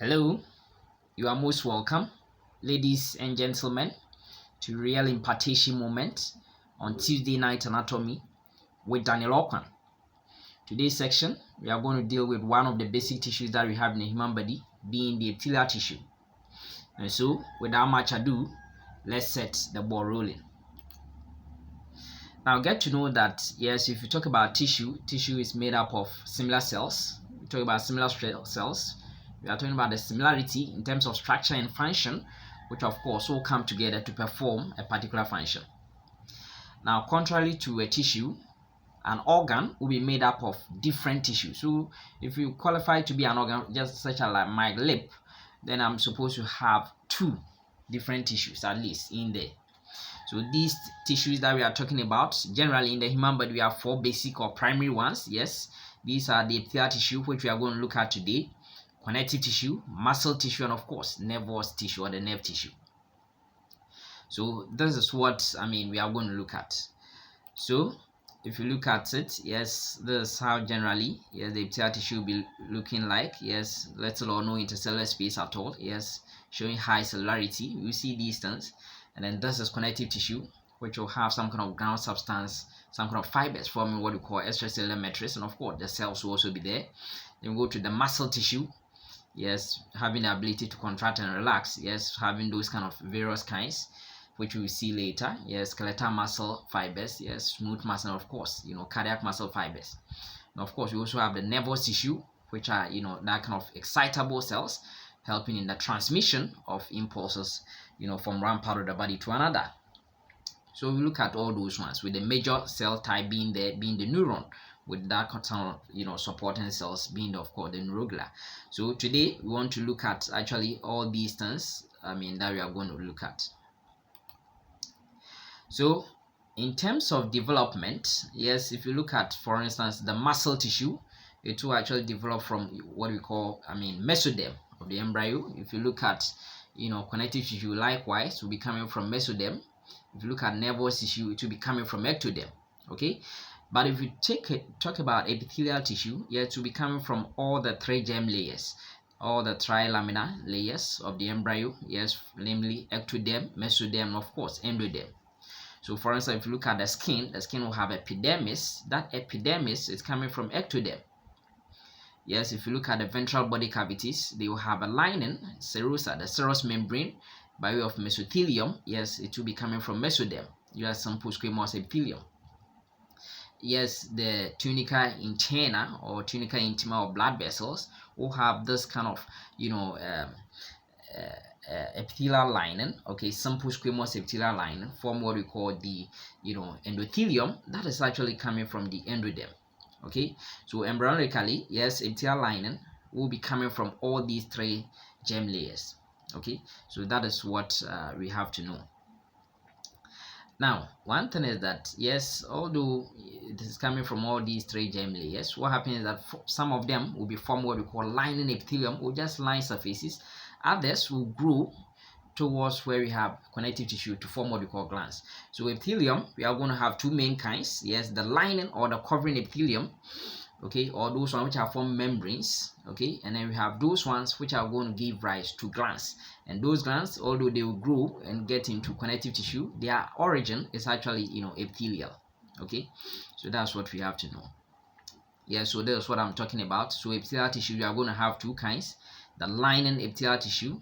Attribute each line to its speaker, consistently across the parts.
Speaker 1: Hello, you are most welcome, ladies and gentlemen, to Real Impartation Moment on Tuesday Night Anatomy with Daniel Okwan. Today's section, we are going to deal with one of the basic tissues that we have in the human body, being the epithelial tissue. And so, without much ado, let's set the ball rolling. Now, get to know that, yes, if you talk about tissue is made up of similar cells. We talk about similar cells. We are talking about the similarity in terms of structure and function, which of course will come together to perform a particular function. Now, contrary to a tissue, an organ will be made up of different tissues. So, if you qualify to be an organ, just such as like my lip, then I'm supposed to have two different tissues at least in there. So these tissues that we are talking about, generally in the human body, we have four basic or primary ones. Yes, these are the epithelial tissue, which we are going to look at today, connective tissue, muscle tissue, and of course, nervous tissue or the nerve tissue. So this is what we are going to look at. So if you look at it, yes, this is how generally, yes, the epithelial tissue will be looking like. Yes, little or no intercellular space at all. Yes, showing high cellularity. You see these things. And then this is connective tissue, which will have some kind of ground substance, some kind of fibers forming what we call extracellular matrix, and of course the cells will also be there. Then we go to the muscle tissue, yes, having the ability to contract and relax, yes, having those kind of various kinds, which we will see later. Yes, skeletal muscle fibers, yes, smooth muscle, and of course, cardiac muscle fibers. And of course, we also have the nervous tissue, which are that kind of excitable cells, helping in the transmission of impulses, from one part of the body to another. So we look at all those ones, with the major cell type being the neuron, with that kind of supporting cells being of course the neuroglia. So today we want to look at actually all these things that we are going to look at. So in terms of development, yes, if you look at, for instance, the muscle tissue, it will actually develop from what we call mesoderm of the embryo. If you look at connective tissue, likewise will be coming from mesoderm. If you look at nervous tissue, it will be coming from ectoderm. Okay, but if you talk about epithelial tissue, yeah, it will be coming from all the three germ layers, all the trilaminar layers of the embryo, yes, namely ectoderm, mesoderm, and of course endoderm. So for instance, if you look at the skin will have epidermis. That epidermis is coming from ectoderm. Yes, if you look at the ventral body cavities, they will have a lining, serosa, the serous membrane, by way of mesothelium. Yes, it will be coming from mesoderm. You have some squamous epithelium. Yes, the tunica interna or tunica intima or blood vessels will have this kind of epithelial lining. Okay, simple squamous epithelial lining form what we call the endothelium. That is actually coming from the endoderm. Okay, so embryonically, yes, epithelial lining will be coming from all these three germ layers. Okay, so that is what we have to know. Now, one thing is that, yes, although it is coming from all these three germ layers, what happens is that some of them will be formed what we call lining epithelium, or just line surfaces. Others will grow towards where we have connective tissue to form what we call glands. So epithelium, we are going to have two main kinds. Yes, the lining or the covering epithelium, okay, or those ones which are formed membranes, okay, and then we have those ones which are going to give rise to glands. And those glands, although they will grow and get into connective tissue, their origin is actually epithelial. Okay, so that's what we have to know. Yeah, so that's what I'm talking about. So epithelial tissue, we are going to have two kinds: the lining epithelial tissue,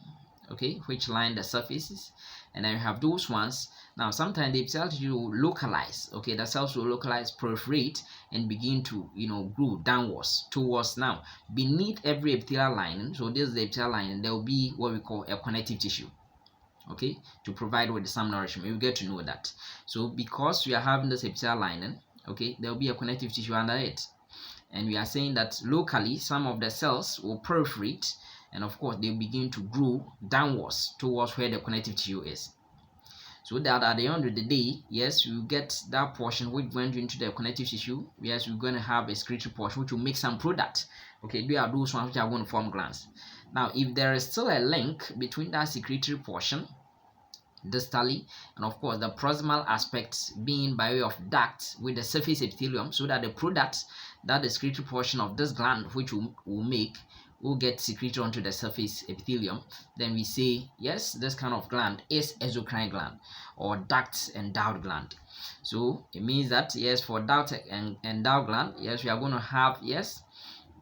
Speaker 1: okay, which line the surfaces, and then you have those ones. Now sometimes the epithelial tissue will localize, okay, the cells will localize, proliferate, and begin to grow downwards towards, now beneath every epithelial lining. So this is the epithelial lining. There will be what we call a connective tissue, okay, to provide with some nourishment. You get to know that. So because we are having this epithelial lining, okay, there will be a connective tissue under it, and we are saying that locally some of the cells will proliferate, and of course they begin to grow downwards towards where the connective tissue is. So that at the end of the day, yes, you get that portion which went into the connective tissue. Yes, we're going to have a secretory portion which will make some product. Okay, they are those ones which are going to form glands. Now, if there is still a link between that secretory portion distally, and of course the proximal aspect being by way of duct with the surface epithelium, so that the product that the secretory portion of this gland which will make will get secreted onto the surface epithelium, then we say yes, this kind of gland is exocrine gland or duct endowed gland. So it means that yes, for duct and endowed gland, yes, we are going to have yes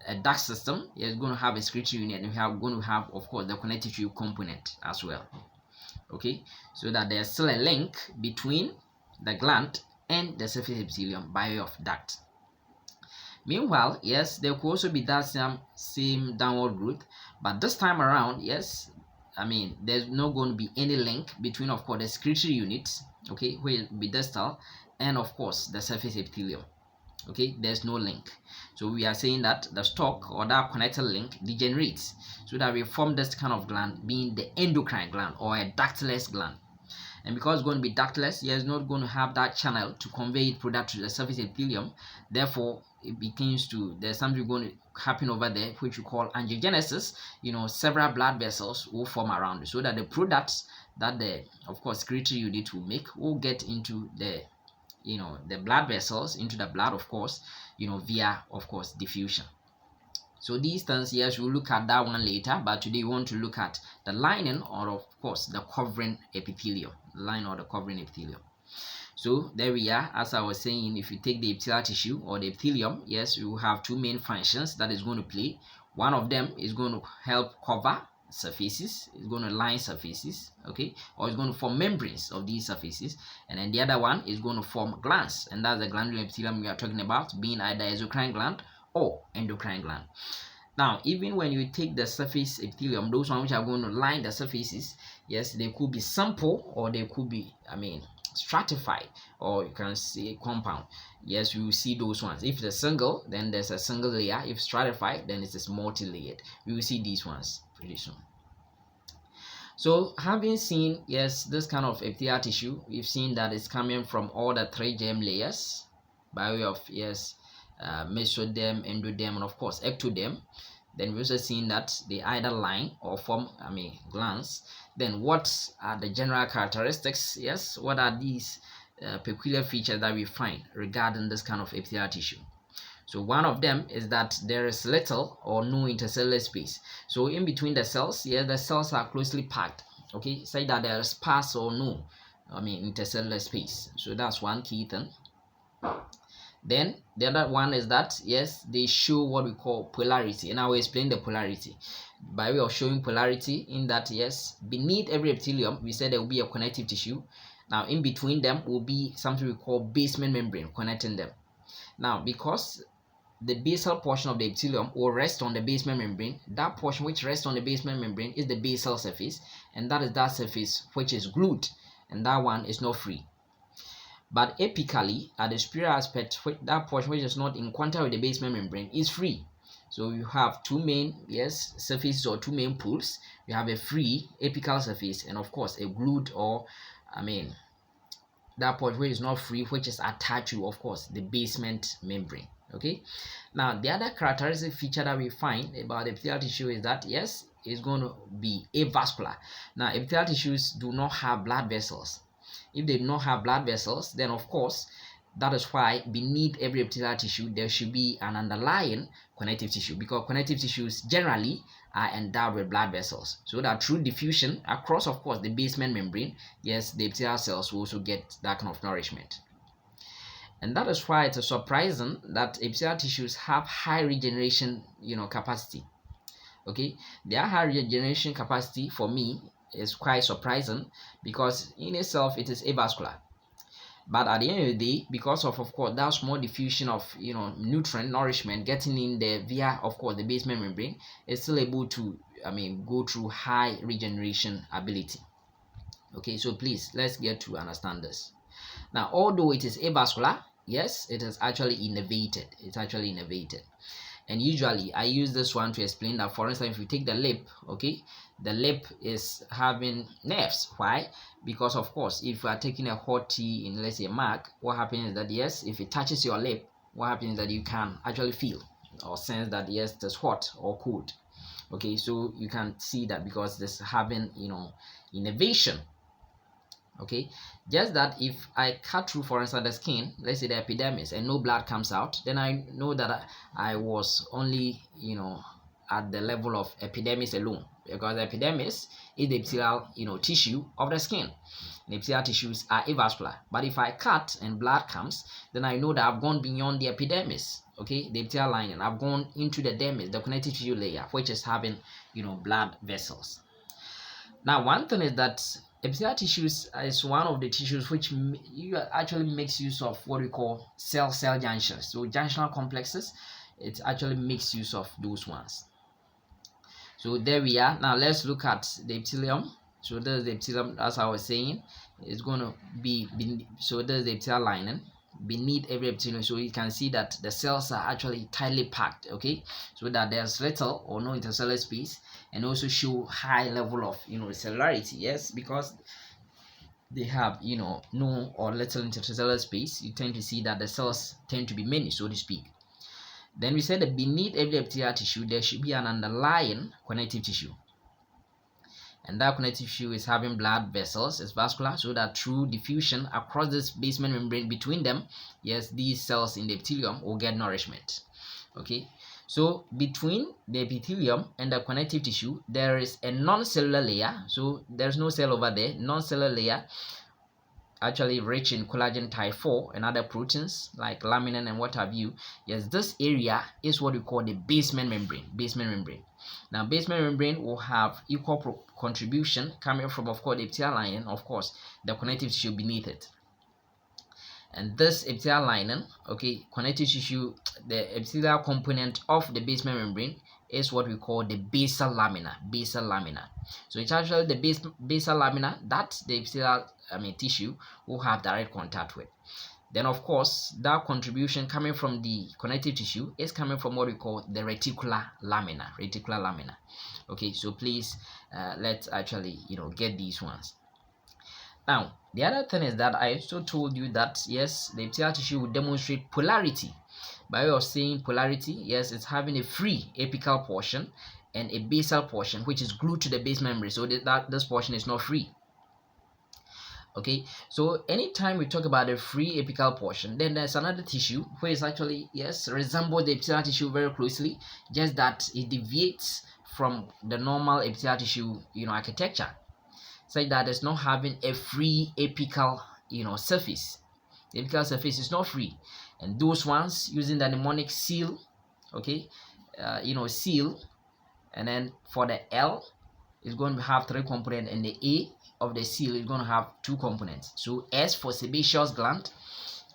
Speaker 1: a duct system. It's going to have a secretory unit, and we are going to have, of course, the connective tissue component as well. Okay, so that there's still a link between the gland and the surface epithelium by way of duct. Meanwhile, yes, there could also be that same downward growth, but this time around, yes, I mean, there's not going to be any link between, of course, the secretory units, okay, which will be distal, and of course the surface epithelium. Okay, there's no link. So we are saying that the stalk or that connected link degenerates, so that we form this kind of gland being the endocrine gland or a ductless gland. And because it's going to be ductless, it's not going to have that channel to convey it product to the surface epithelium. Therefore, it begins to, there's something going to happen over there which we call angiogenesis. Several blood vessels will form around it, so that the products that the, of course, secretory unit will make will get into the the blood vessels, into the blood, of course, via, of course, diffusion. So these things, yes, we'll look at that one later, but today we want to look at the lining or, of course, the covering epithelium, line or the covering epithelium. So there we are. As I was saying, if you take the epithelial tissue or the epithelium, yes, you have two main functions that is going to play. One of them is going to help cover surfaces, it's going to line surfaces, okay, or it's going to form membranes of these surfaces, and then the other one is going to form glands, and that's the glandular epithelium we are talking about, being either exocrine gland or endocrine gland. Now, even when you take the surface epithelium, those ones which are going to line the surfaces, yes, they could be simple or they could be, stratified, or you can say compound. Yes, you will see those ones. If it's single, then there's a single layer. If stratified, then it's multi-layered. We will see these ones pretty soon. So having seen, yes, this kind of epithelial tissue, we've seen that it's coming from all the three germ layers by way of, yes, mesoderm, endoderm, and of course ectoderm. Then we've also seen that they either line or form, glands. Then what are the general characteristics? Yes, what are these peculiar features that we find regarding this kind of epithelial tissue? So one of them is that there is little or no intercellular space. So in between the cells, yes, the cells are closely packed. Okay, say that there is sparse or no, intercellular space. So that's one key thing. Then the other one is that yes, they show what we call polarity, and I will explain the polarity by way of showing polarity in that yes, beneath every epithelium we said there will be a connective tissue. Now in between them will be something we call basement membrane connecting them. Now because the basal portion of the epithelium will rest on the basement membrane, that portion which rests on the basement membrane is the basal surface, and that is that surface which is glued, and that one is not free. But apically, at the superior aspect, that portion which is not in contact with the basement membrane is free. So you have two main surfaces or two main pools. You have a free apical surface and of course a glued or that portion which is not free, which is attached to, of course, the basement membrane. Okay. Now the other characteristic feature that we find about epithelial tissue is that yes, it's going to be avascular. Now epithelial tissues do not have blood vessels. If they do not have blood vessels, then of course that is why beneath every epithelial tissue there should be an underlying connective tissue, because connective tissues generally are endowed with blood vessels, so that through diffusion across, of course, the basement membrane, yes, the epithelial cells will also get that kind of nourishment. And that is why it is surprising that epithelial tissues have high regeneration capacity. Okay, their high regeneration capacity for me is quite surprising, because in itself it is avascular, but at the end of the day, because of course that small diffusion of nutrient nourishment getting in there via, of course, the basement membrane, is still able to go through high regeneration ability. Okay, so please let's get to understand this. Now although it is avascular, yes, it is actually innervated. And usually I use this one to explain that, for instance, if you take the lip, okay, the lip is having nerves. Why? Because of course if you are taking a hot tea in, let's say, a mug, what happens is that yes, if it touches your lip, what happens is that you can actually feel or sense that yes, it is hot or cold. Okay, so you can see that because this having innervation. Okay, just that if I cut through, for instance, the skin, let's say the epidermis, and no blood comes out, then I know that I was only at the level of epidermis alone, because the epidermis is the epithelial tissue of the skin. The epithelial tissues are avascular, but if I cut and blood comes, then I know that I've gone beyond the epidermis, okay, the epithelial lining. I've gone into the dermis, the connective tissue layer, which is having blood vessels. Now, one thing is that epithelial tissues is one of the tissues which actually makes use of what we call cell-cell junctions. So junctional complexes, it actually makes use of those ones. So there we are. Now let's look at the epithelium. So there's the epithelium, as I was saying, it's going to be so there's the epithelial lining beneath every epithelium. So you can see that the cells are actually tightly packed, okay, so that there's little or no intercellular space, and also show high level of cellularity. Yes, because they have no or little intercellular space, you tend to see that the cells tend to be many, so to speak. Then we said that beneath every epithelial tissue there should be an underlying connective tissue, and that connective tissue is having blood vessels, it's vascular, so that through diffusion across this basement membrane between them, yes, these cells in the epithelium will get nourishment. Okay, so between the epithelium and the connective tissue there is a non-cellular layer, so there's no cell over there, non-cellular layer, actually rich in collagen type 4 and other proteins like laminin and what have you. Yes, this area is what we call the basement membrane. Now basement membrane will have equal contribution coming from, of course, the epithelial lining, of course, the connective tissue beneath it. And this epithelial lining, okay, connective tissue, the epithelial component of the basement membrane is what we call the basal lamina. So it's actually the basal lamina that the epithelial tissue will have direct contact with. Then, of course, that contribution coming from the connective tissue is coming from what we call the reticular lamina. Okay, so please let's actually get these ones. Now, the other thing is that I also told you that yes, the epithelial tissue will demonstrate polarity. By way of saying polarity, yes, it's having a free apical portion and a basal portion which is glued to the base membrane, so that this portion is not free. Okay, so anytime we talk about a free apical portion, then there's another tissue which is actually, yes, resembles the epithelial tissue very closely, just that it deviates from the normal epithelial tissue architecture, such that it's not having a free apical surface. The apical surface is not free, and those ones using the mnemonic seal, okay, seal, and then for the L is going to have 3 components, and the A of the seal is going to have 2 components. So S for sebaceous gland,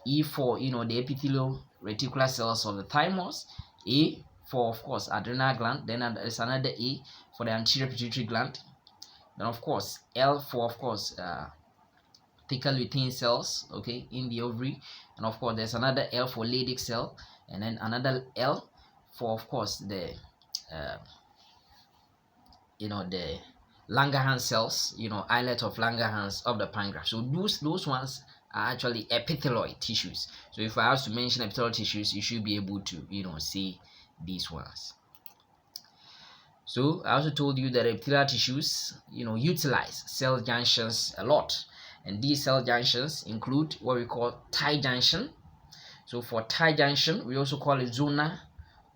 Speaker 1: E for the epithelial reticular cells of the thymus, A for, of course, adrenal gland, then there's another A for the anterior pituitary gland, then of course L for, of course, thecal lutein cells, okay, in the ovary, and of course there's another L for Leydig cell, and then another L for, of course, the the Langerhans cells, islet of Langerhans of the pancreas. So those ones are actually epithelioid tissues. So if I have to mention epithelial tissues, you should be able to see these ones. So I also told you that epithelial tissues utilize cell junctions a lot, and these cell junctions include what we call tight junction. So for tight junction, we also call it zona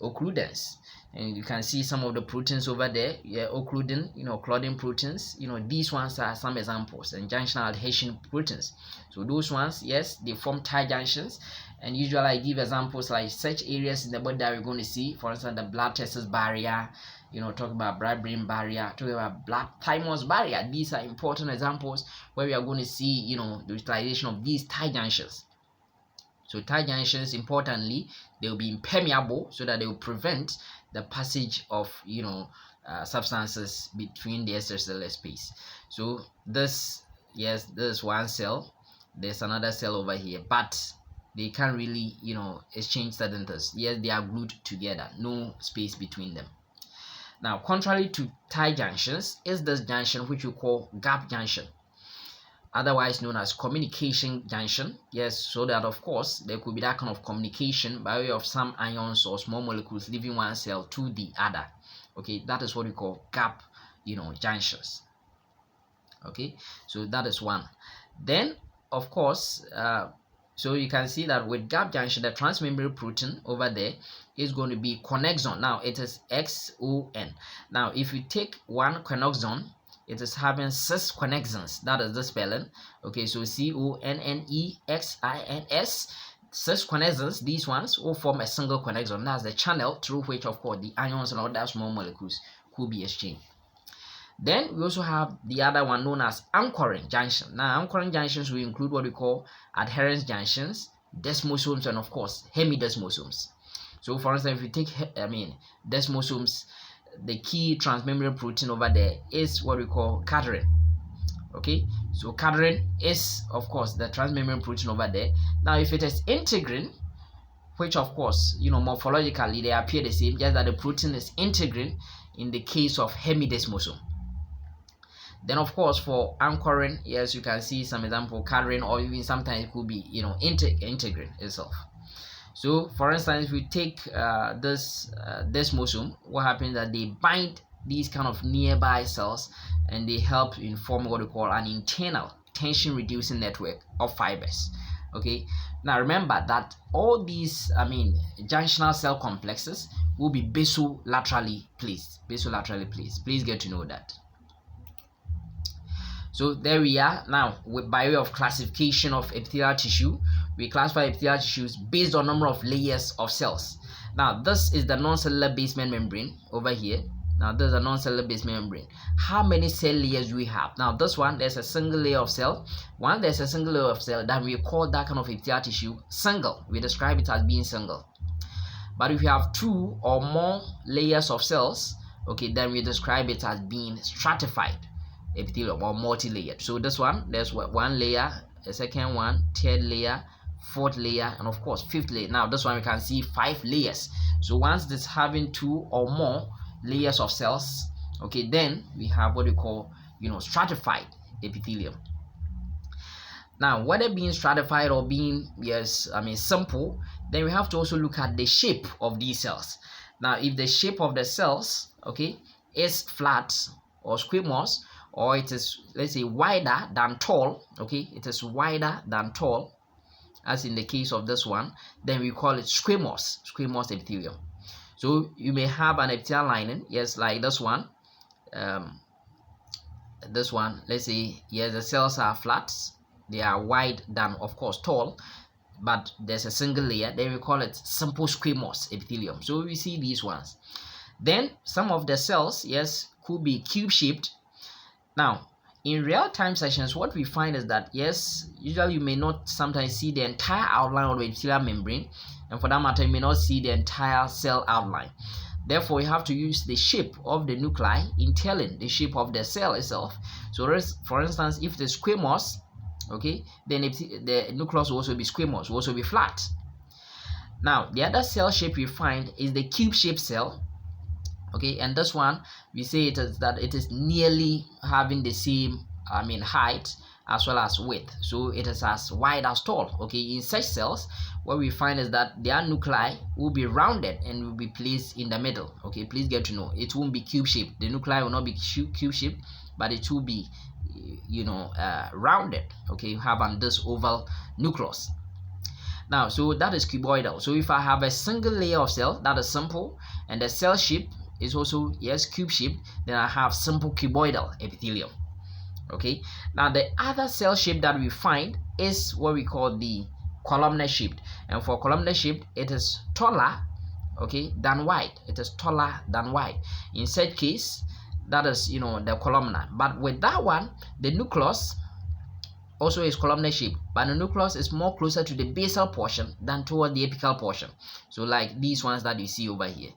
Speaker 1: occludens, and you can see some of the proteins over there. Yeah, occludin, clotting proteins. These ones are some examples, and junctional adhesion proteins. So those ones, yes, they form tight junctions, and usually I give examples like such areas in the body that we're going to see. For instance, the blood testis barrier, talk about blood-brain barrier, talk about blood thymus barrier. These are important examples where we are going to see, the utilization of these tight junctions. So tight junctions, importantly, they will be impermeable so that they will prevent the passage of substances between the extracellular space. So this, yes, this is one cell, there's another cell over here, but they can't really exchange certain things. Yes, they are glued together, no space between them. Now, contrary to tight junctions is this junction which we call gap junction, otherwise known as communication junction. Yes, so that of course there could be that kind of communication by way of some ions or small molecules leaving one cell to the other. Okay, that is what we call gap junctions. Okay, so that is one. Then of course So you can see that with gap junction, the transmembrane protein over there is going to be connexon. Now it is XON. Now if you take one connexon, it is having 6 connexons. That is the spelling. Okay, so CONNEXINS. 6 connexons. These ones will form a single connexon. That's the channel through which, of course, the ions and other small molecules could be exchanged. Then we also have the other one known as anchoring junction. Now, anchoring junctions will include what we call adherence junctions, desmosomes, and of course hemidesmosomes. So, for instance, if you take desmosomes, the key transmembrane protein over there is what we call cadherin. Okay, so cadherin is, of course, the transmembrane protein over there. Now, if it is integrin, which of course, morphologically they appear the same, just that the protein is integrin in the case of hemidesmosome. Then of course for anchoring, yes, you can see some example cadherin, or even sometimes it could be integrin itself. So for instance, if we take this desmosome, what happens that they bind these kind of nearby cells and they help in forming what we call an internal tension reducing network of fibers. Okay, now remember that all these junctional cell complexes will be basolaterally placed. Please get to know that. So there we are. Now, by way of classification of epithelial tissue, we classify epithelial tissues based on number of layers of cells. Now, this is the non-cellular basement membrane over here. Now, this is a non-cellular basement membrane. How many cell layers do we have? Now, this one, there's a single layer of cell. Once there's a single layer of cell, then we call that kind of epithelial tissue single. We describe it as being single. But if you have 2 or more layers of cells, okay, then we describe it as being stratified epithelium or multi-layered. So this one, there's one layer, a second one, third layer, fourth layer, and of course fifth layer. Now this one we can see 5 layers. So once it's having 2 or more layers of cells, okay, then we have what we call stratified epithelium. Now whether being stratified or being simple, then we have to also look at the shape of these cells. Now if the shape of the cells, okay, is flat or squamous, or it is, let's say, wider than tall, okay, it is wider than tall, as in the case of this one, then we call it squamous epithelium. So you may have an epithelial lining, yes, like this one, let's say, yes, the cells are flat, they are wide than, of course, tall, but there's a single layer, then we call it simple squamous epithelium. So we see these ones. Then some of the cells, yes, could be cube-shaped. Now, in real-time sessions, what we find is that, yes, usually you may not sometimes see the entire outline of the epithelial membrane, and for that matter, you may not see the entire cell outline. Therefore, you have to use the shape of the nuclei in telling the shape of the cell itself. So, for instance, if the squamous, okay, then the nucleus will also be squamous, will also be flat. Now, the other cell shape we find is the cube-shaped cell. Okay, and this one we say it is nearly having the same height as well as width, so it is as wide as tall. Okay, in such cells, what we find is that their nuclei will be rounded and will be placed in the middle. Okay, please get to know it won't be cube shaped. The nuclei will not be cube shaped, but it will be rounded. Okay, you have this oval nucleus. Now, so that is cuboidal. So if I have a single layer of cell, that is simple, and the cell shape is also, yes, cube shaped, then I have simple cuboidal epithelium. Okay, now the other cell shape that we find is what we call the columnar shaped, and for columnar shaped, it is taller, okay, than wide. It is taller than wide. In such case, that is the columnar. But with that one, the nucleus also is columnar shaped, but the nucleus is more closer to the basal portion than toward the apical portion. So like these ones that you see over here,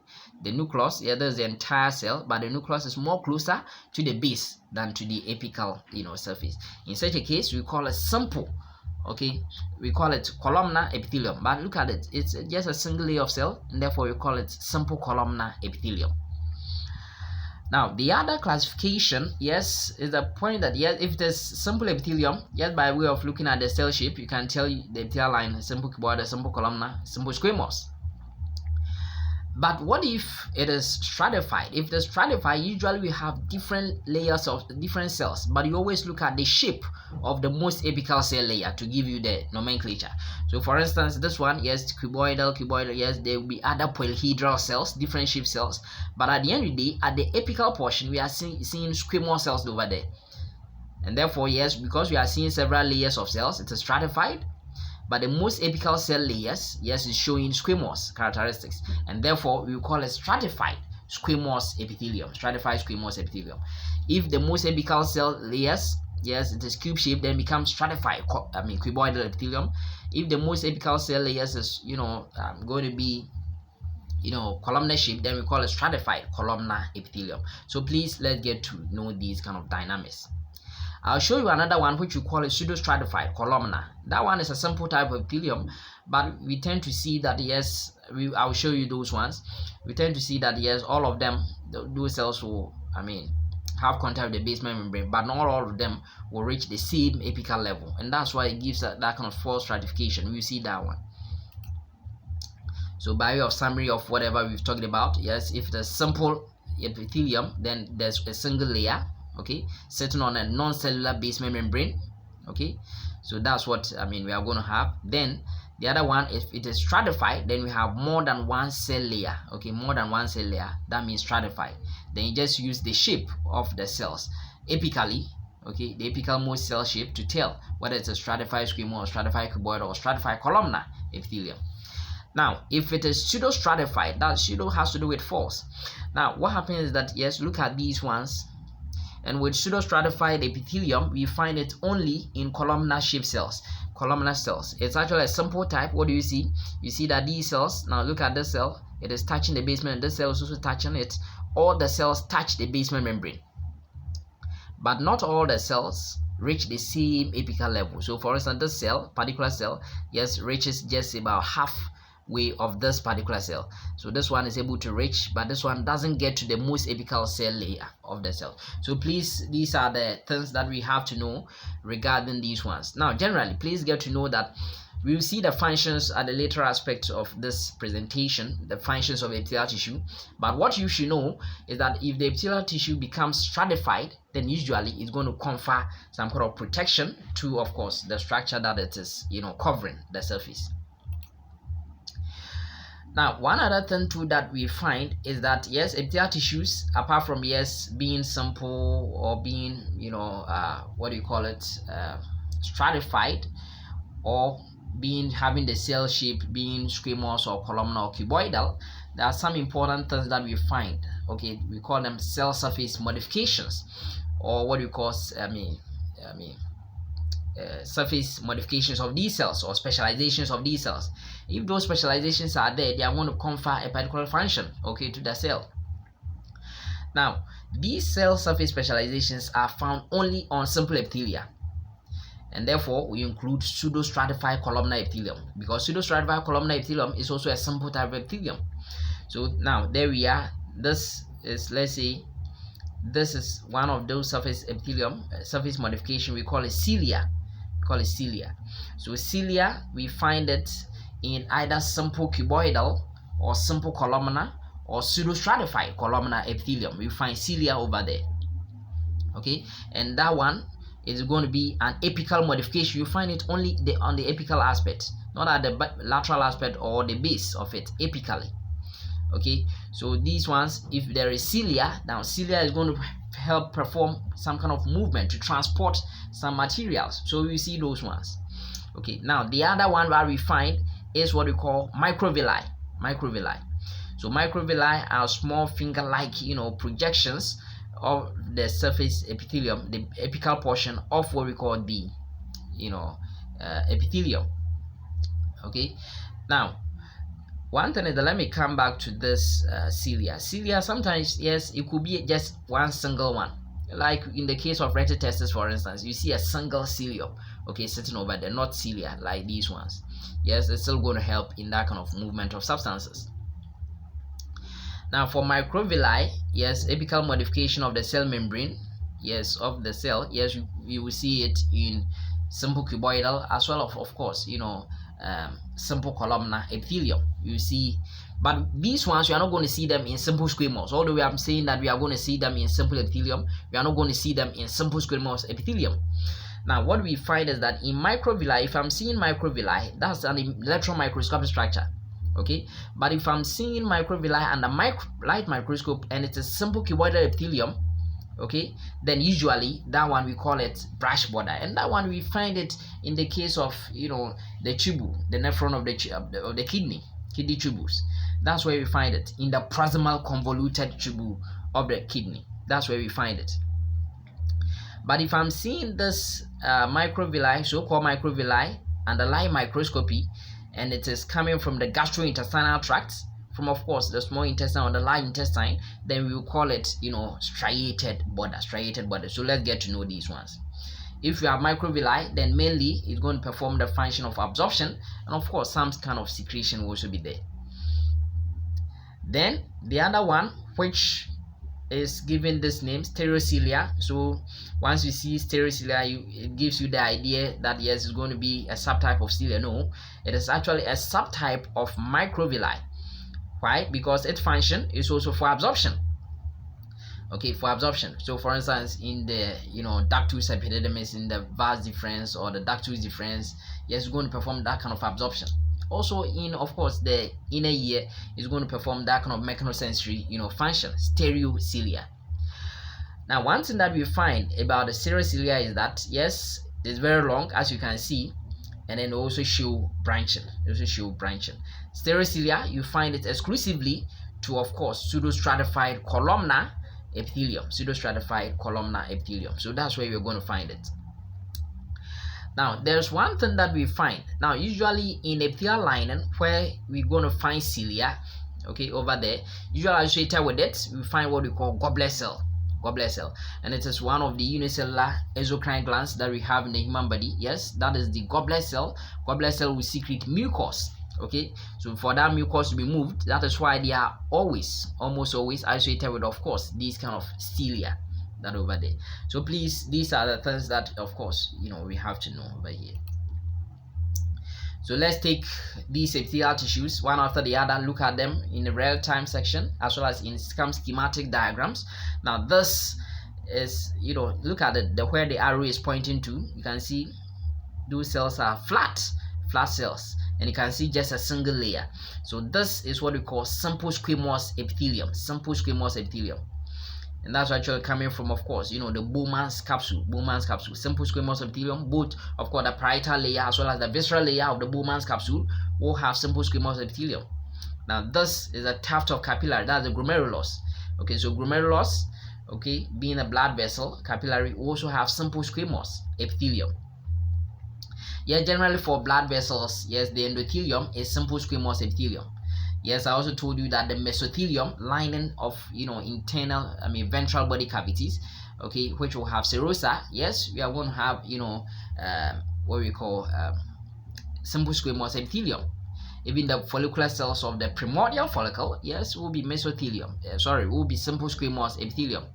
Speaker 1: the nucleus, yeah, there's the entire cell, but the nucleus is more closer to the base than to the apical surface. In such a case, we call it simple, okay, we call it columnar epithelium. But look at it, it's just a single layer of cell, and therefore we call it simple columnar epithelium. Now, the other classification, yes, is the point that, yes, if there's simple epithelium, yes, by way of looking at the cell shape, you can tell the epithelial line, simple cuboidal, simple columnar, simple squamous. But what if it is stratified? If it is stratified, usually we have different layers of different cells, but you always look at the shape of the most apical cell layer to give you the nomenclature. So for instance, this one, yes, cuboidal, yes, there will be other polyhedral cells, different shape cells, but at the end of the day, at the apical portion, we are seeing squamous cells over there. And therefore, yes, because we are seeing several layers of cells, it is stratified. But the most apical cell layers, yes, is showing squamous characteristics, and therefore we will call it stratified squamous epithelium. Stratified squamous epithelium. If the most apical cell layers, yes, it is cube shaped, then becomes stratified, cuboidal epithelium. If the most apical cell layers is, going to be, columnar shape, then we call it stratified columnar epithelium. So please, let's get to know these kind of dynamics. I'll show you another one which we call a pseudostratified columnar. That one is a simple type of epithelium, but we tend to see that, yes, I'll show you those ones. We tend to see that, yes, all of them, those cells will, have contact with the basement membrane, but not all of them will reach the same apical level, and that's why it gives that kind of false stratification. We see that one. So by way of summary of whatever we've talked about, yes, if the simple epithelium, then there's a single layer, okay, sitting on a non-cellular basement membrane, okay. So that's what we are going to have. Then the other one, if it is stratified, then we have more than one cell layer, okay, more than one cell layer. That means stratified. Then you just use the shape of the cells apically, okay, the apical most cell shape to tell whether it's a stratified squamous or stratified cuboidal or stratified columnar epithelium. Now, if it is pseudo-stratified, that pseudo has to do with false. Now, what happens is that, yes, look at these ones. And with pseudostratified epithelium, we find it only in columnar shaped cells. Columnar cells. It's actually a simple type. What do you see? You see that these cells, now look at this cell, it is touching the basement, and this cell is also touching it. All the cells touch the basement membrane. But not all the cells reach the same apical level. So for instance, this cell, particular cell, yes, reaches just about halfway of this particular cell. So this one is able to reach, but this one doesn't get to the most apical cell layer of the cell. So please, these are the things that we have to know regarding these ones. Now generally, please get to know that we will see the functions at the later aspects of this presentation, the functions of epithelial tissue. But what you should know is that if the epithelial tissue becomes stratified, then usually it's going to confer some kind of protection to, of course, the structure that it is, covering the surface. Now, one other thing too that we find is that, yes, epithelial tissues, apart from, yes, being simple or being, stratified, or having the cell shape being squamous or columnar or cuboidal, there are some important things that we find. Okay, we call them cell surface modifications, or what we call surface modifications of these cells, or specializations of these cells. If those specializations are there, they are going to confer a particular function, okay, to the cell. Now, these cell surface specializations are found only on simple epithelia, and therefore we include pseudostratified columnar epithelium, because pseudostratified columnar epithelium is also a simple type of epithelium. So now there we are. This is, let's say, this is one of those surface epithelium surface modification. We call it cilia. So cilia, we find it in either simple cuboidal or simple columnar or pseudostratified columnar epithelium. We find cilia over there, okay, and that one is going to be an apical modification. You find it only on the apical aspect, not at the lateral aspect or the base of it, apically. Okay, so these ones, if there is cilia, now cilia is going to help perform some kind of movement to transport some materials. So we see those ones. Okay, now the other one that we find is what we call microvilli. So microvilli are small finger-like, projections of the surface epithelium, the apical portion of what we call the, epithelium. Okay, now one thing is that, let me come back to this cilia. Cilia, sometimes, yes, it could be just one single one. Like in the case of rectal testes, for instance, you see a single cilium, okay, sitting over there, not cilia like these ones. Yes, it's still going to help in that kind of movement of substances. Now for microvilli, yes, apical modification of the cell membrane, yes, of the cell, yes, you will see it in simple cuboidal as well of course, simple columnar epithelium. You see But these ones, you are not going to see them in simple squamous. Although we are saying that we are going to see them in simple epithelium, we are not going to see them in simple squamous epithelium. Now, what we find is that in microvilli, if I'm seeing microvilli, that's an electron microscopic structure. Okay, but if I'm seeing microvilli under light microscope and it's a simple cuboidal epithelium, okay, then usually that one we call it brush border, and that one we find it in the case of the tubule, the nephron of the kidney tubules. That's where we find it, in the proximal convoluted tubule of the kidney. That's where we find it. But if I'm seeing this microvilli, so-called microvilli under light microscopy, and it is coming from the gastrointestinal tract, from of course the small intestine or the large intestine, then we will call it striated border. So let's get to know these ones. If you have microvilli, then mainly it's going to perform the function of absorption, and of course some kind of secretion will also be there. Then the other one, which is given this name, stereocilia. So once you see stereocilia, it gives you the idea that yes, it's going to be a subtype of cilia. No, it is actually a subtype of microvilli. Why? Because its function is also for absorption. Okay, for absorption. So for instance, in the ductus epididymis, in the vas deferens or the ductus deferens, yes, it's going to perform that kind of absorption. Also in, of course, the inner ear is going to perform that kind of mechanosensory function, stereocilia. Now, one thing that we find about the stereocilia is that yes, it's very long, as you can see, and then also show branching. Stereocilia, you find it exclusively to, of course, pseudostratified columnar epithelium. So that's where we're going to find it. Now, there's one thing that we find. Now, usually in epithelial lining, where we're going to find cilia, okay, over there, usually associated with it, we find what we call goblet cell, and it is one of the unicellular exocrine glands that we have in the human body. Yes, that is the goblet cell. Goblet cell will secrete mucus. Okay, so for that mucus to be moved, that is why they are almost always associated with, of course, these kind of cilia that over there. So please, these are the things that of course we have to know over here. So let's take these epithelial tissues one after the other, look at them in the real-time section as well as in some schematic diagrams. Now this is, look at where the arrow is pointing to. You can see those cells are flat cells, and you can see just a single layer. So this is what we call simple squamous epithelium. And that's actually coming from, of course, the Bowman's capsule. Simple squamous epithelium, both, of course, the parietal layer as well as the visceral layer of the Bowman's capsule will have simple squamous epithelium. Now, this is a tuft of capillary, that's the glomerulus. Okay, so glomerulus, okay, being a blood vessel, capillary, also have simple squamous epithelium. Yeah, generally for blood vessels, yes, the endothelium is simple squamous epithelium. Yes, I also told you that the mesothelium lining of internal, ventral body cavities, okay, which will have serosa. Yes, we are going to have what we call simple squamous epithelium. Even the follicular cells of the primordial follicle, yes, will be mesothelium. Will be simple squamous epithelium.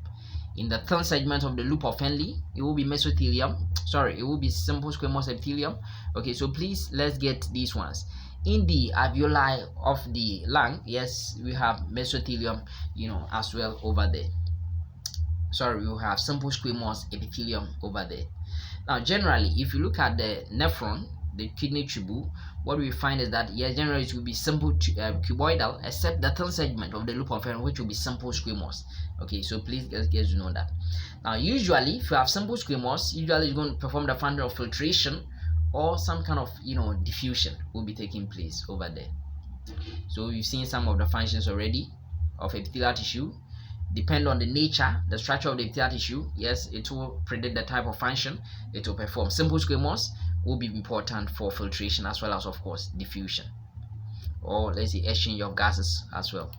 Speaker 1: In the thin segment of the loop of Henle, it will be mesothelium. It will be simple squamous epithelium. Okay, so please let's get these ones. In the alveoli of the lung, yes, we have mesothelium, as well over there. We will have simple squamous epithelium over there. Now, generally, if you look at the nephron, the kidney tubule, what we find is that yes, generally it will be simple cuboidal, except the thin segment of the loop of Henle, which will be simple squamous. Okay, so please get to know that. Now, usually, if you have simple squamous, usually it's going to perform the function of filtration, or some kind of diffusion will be taking place over there. So you've seen some of the functions already of epithelial tissue. Depend on the nature, the structure of the epithelial tissue, yes, it will predict the type of function it will perform. Simple squamous will be important for filtration as well as, of course, diffusion, or let's say exchange of gases as well.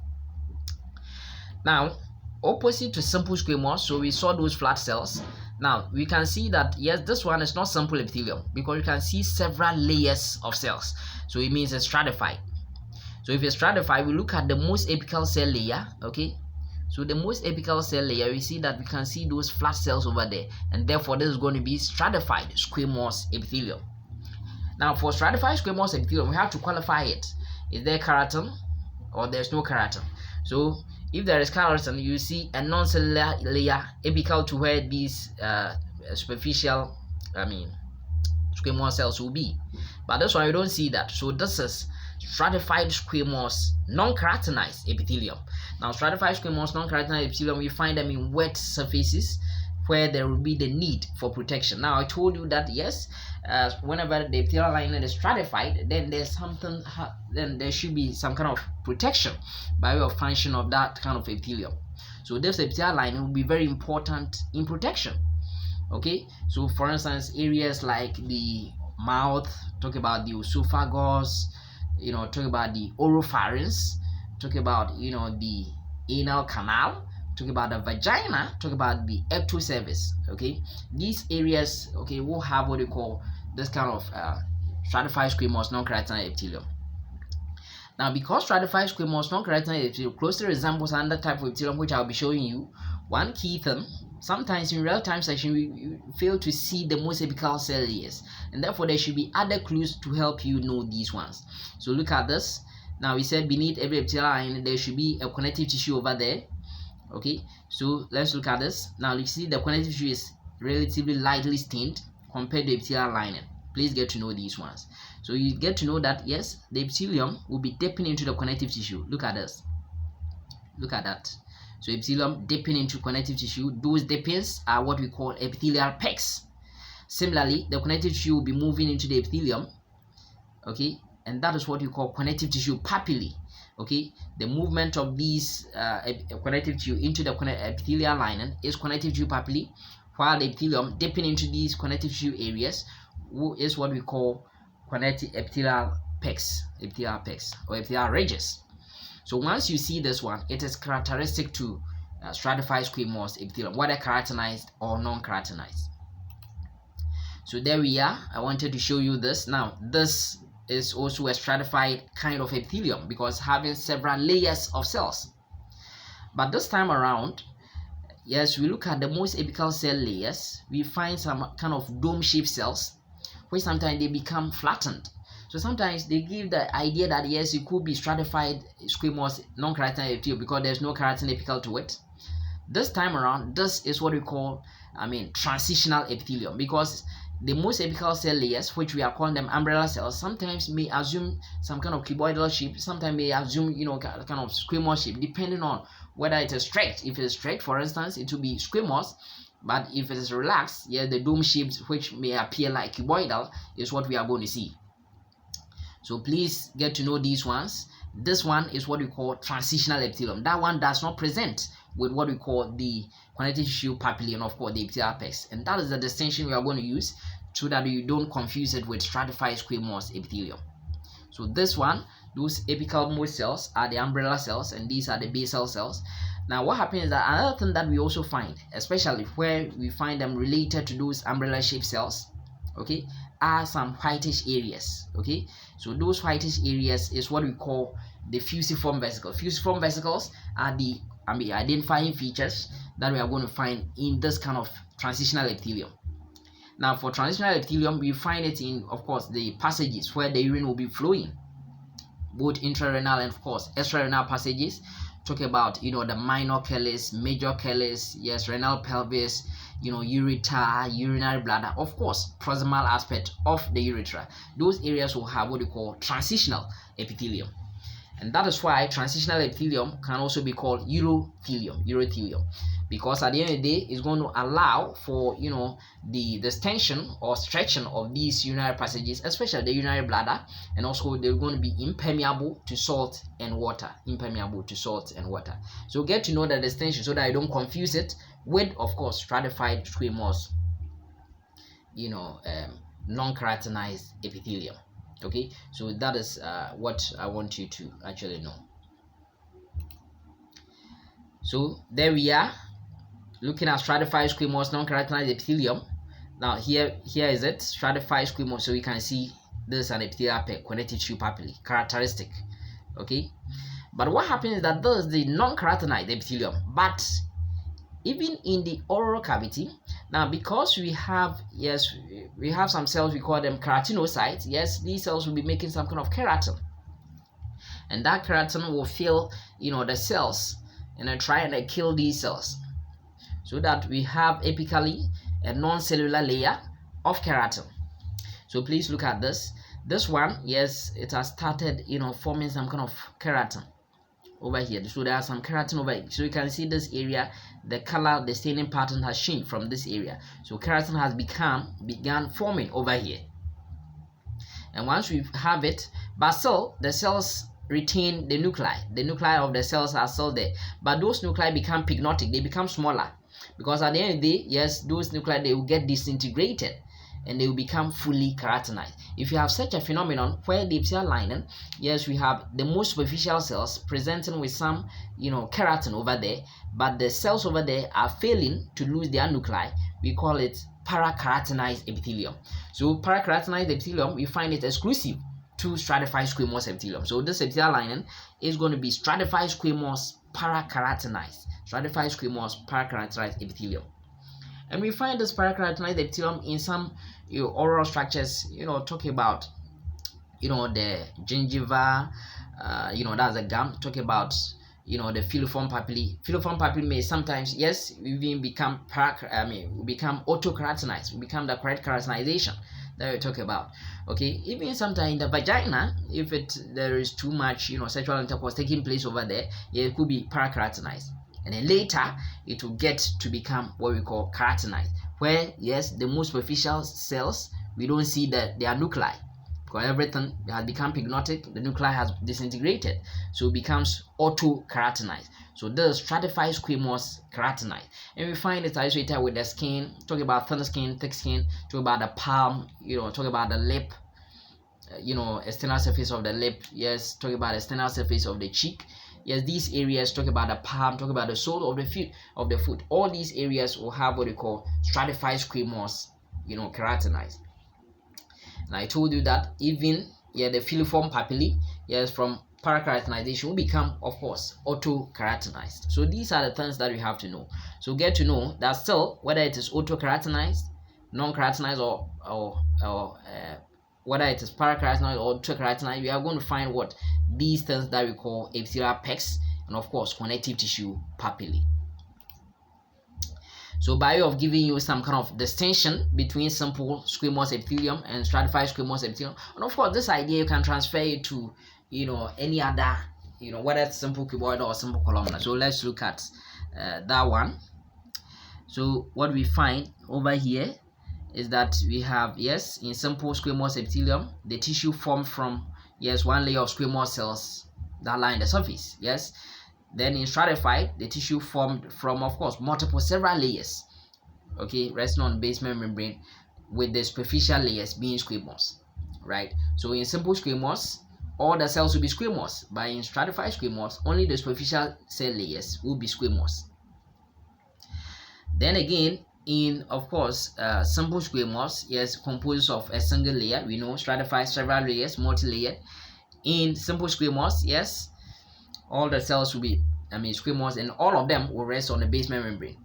Speaker 1: Now, opposite to simple squamous, so we saw those flat cells. Now we can see that yes, this one is not simple epithelium because you can see several layers of cells, so it means it's stratified. So if it's stratified, we look at the most apical cell layer. Okay, so the most apical cell layer, we see that we can see those flat cells over there, and therefore this is going to be stratified squamous epithelium. Now for stratified squamous epithelium, we have to qualify it. Is there keratin or there's no keratin. So if there is keratin, you see a non-cellular layer apical to where these superficial, squamous cells will be. But this one you don't see that. So this is stratified squamous non-keratinized epithelium. Now stratified squamous non-keratinized epithelium, we find them in wet surfaces where there will be the need for protection. Now I told you that yes, whenever the epithelial lining is stratified, then then there should be some kind of protection by way of function of that kind of epithelium. So this epithelial lining will be very important in protection. Okay, so for instance, areas like the mouth, talk about the esophagus, talk about the oropharynx, talk about the anal canal, talk about the vagina, talk about the ectocervix. Okay, these areas, okay, will have what they call this kind of stratified squamous non-keratinized epithelium. Now, because stratified squamous non-keratinized epithelium closely resembles another type of epithelium, which I'll be showing you, one key thing, sometimes in real-time section we fail to see the most apical cell layers, and therefore there should be other clues to help you know these ones. So look at this. Now we said beneath every epithelial line there should be a connective tissue over there. Okay, so let's look at this. Now you see the connective tissue is relatively lightly stained compared to the epithelial lining. Please get to know these ones. So you get to know that yes, the epithelium will be dipping into the connective tissue. Look at this. Look at that. So epithelium dipping into connective tissue. Those dippings are what we call epithelial pecs. Similarly, the connective tissue will be moving into the epithelium. Okay, and that is what we call connective tissue papillae. Okay, the movement of these connective tissue into the epithelial lining is connective tissue papillae, while the epithelium dipping into these connective tissue areas is what we call epithelial pecs or epithelial ridges. So once you see this one, it is characteristic to stratified squamous epithelium, whether keratinized or non-keratinized. So there we are. I wanted to show you this. Now this is also a stratified kind of epithelium because having several layers of cells. But this time around, yes, we look at the most apical cell layers, we find some kind of dome-shaped cells, which sometimes they become flattened. So sometimes they give the idea that yes, it could be stratified squamous non-keratinized epithelium because there's no keratin apical to it. This time around, this is what we call, transitional epithelium, because the most apical cell layers, which we are calling them umbrella cells, sometimes may assume some kind of cuboidal shape, sometimes may assume kind of squamous shape, depending on whether it is straight. If it is straight, for instance, it will be squamous. But if it is relaxed, yeah, the dome shapes, which may appear like cuboidal, is what we are going to see. So please get to know these ones. This one is what we call transitional epithelium. That one does not present with what we call the connective tissue papillae and of course the epithelial pecs. And that is the distinction we are going to use so that you don't confuse it with stratified squamous epithelium. So this one, those apical most cells are the umbrella cells and these are the basal cells. Now what happens is that another thing that we also find, especially where we find them related to those umbrella shaped cells, okay, are some whitish areas. Okay, so those whitish areas is what we call the fusiform vesicles. Fusiform vesicles are the identifying features that we are going to find in this kind of transitional epithelium. Now for transitional epithelium, we find it in, of course, the passages where the urine will be flowing, both intrarenal and of course extrarenal passages. Talk about the minor calyx, major calyx, yes, renal pelvis, ureter, urinary bladder, of course proximal aspect of the urethra. Those areas will have what we call transitional epithelium, and that is why transitional epithelium can also be called urothelium, because at the end of the day it's going to allow for the extension or stretching of these urinary passages, especially the urinary bladder, and also they're going to be impermeable to salt and water. So get to know the distinction so that I don't confuse it with, of course, stratified squamous non-keratinized epithelium. Okay, so that is what I want you to actually know. So there we are, looking at stratified squamous non-keratinized epithelium. Now here is it, stratified squamous. So you can see this is an epithelial pec, connective tissue papillae, characteristic. Okay, but what happens is that this is the non-keratinized epithelium, but even in the oral cavity, now because we have some cells, we call them keratinocytes. Yes, these cells will be making some kind of keratin, and that keratin will fill, the cells and try and kill these cells, so that we have apically a non-cellular layer of keratin. So please look at this. This one, yes, it has started, forming some kind of keratin over here. So there are some keratin over here. So you can see this area, the color, the staining pattern has changed from this area. So keratin has began forming over here. And once we have it, but still the cells retain the nuclei. The nuclei of the cells are still there, but those nuclei become pygnotic. They become smaller, because at the end of the day, yes, those nuclei, they will get disintegrated and they will become fully keratinized. If you have such a phenomenon where the epithelial lining, yes, we have the most superficial cells presenting with some, keratin over there, but the cells over there are failing to lose their nuclei, we call it para-keratinized epithelium. So para-keratinized epithelium, we find it exclusive to stratified squamous epithelium. So this epithelial lining is going to be stratified squamous para-keratinized. Stratified squamous para-keratinized epithelium. And we find this para-keratinized epithelium in some oral structures, talking about, the gingiva, that's a gum, talking about, the filiform papillae. Filiform papillae may sometimes, yes, even become autokeratinized, we become the correct keratinization that we talk about. Okay, even sometimes in the vagina, if there is too much, sexual intercourse taking place over there, it could be para-keratinized. And then later, it will get to become what we call keratinized, where, yes, the most superficial cells, we don't see that they are nuclei, because everything has become pygnotic, the nuclei has disintegrated, so it becomes auto-keratinized. So this stratified squamous keratinized. And we find it associated with the skin, talk about thin skin, thick skin, talk about the palm, talk about the lip, external surface of the lip, yes, talk about the external surface of the cheek. Yes, these areas, talk about the palm, talk about the sole of the foot. All these areas will have what we call stratified squamous, keratinized. And I told you that even the filiform papillae, yes, from para-keratinization will become, of course, auto-keratinized. So these are the things that we have to know. So get to know that still, whether it is auto-keratinized, non-keratinized, or whether it is para-keratinized or auto-keratinized, we are going to find what these things that we call epithelial pecs, and of course connective tissue papillae. So by way of giving you some kind of distinction between simple squamous epithelium and stratified squamous epithelium, and of course this idea you can transfer it to any other, whether it's simple cuboidal or simple columnar. So let's look at that one. So what we find over here is that we have, yes, in simple squamous epithelium, the tissue formed from, yes, one layer of squamous cells that line the surface, yes. Then in stratified, the tissue formed from, of course, several layers, okay, resting on the basement membrane, with the superficial layers being squamous, right? So in simple squamous, all the cells will be squamous, but in stratified squamous, only the superficial cell layers will be squamous. Then again, in, of course, simple squamous, yes, composed of a single layer. We know stratified, several layers, multi-layered. In simple squamous, yes, all the cells will be, squamous, and all of them will rest on the basement membrane.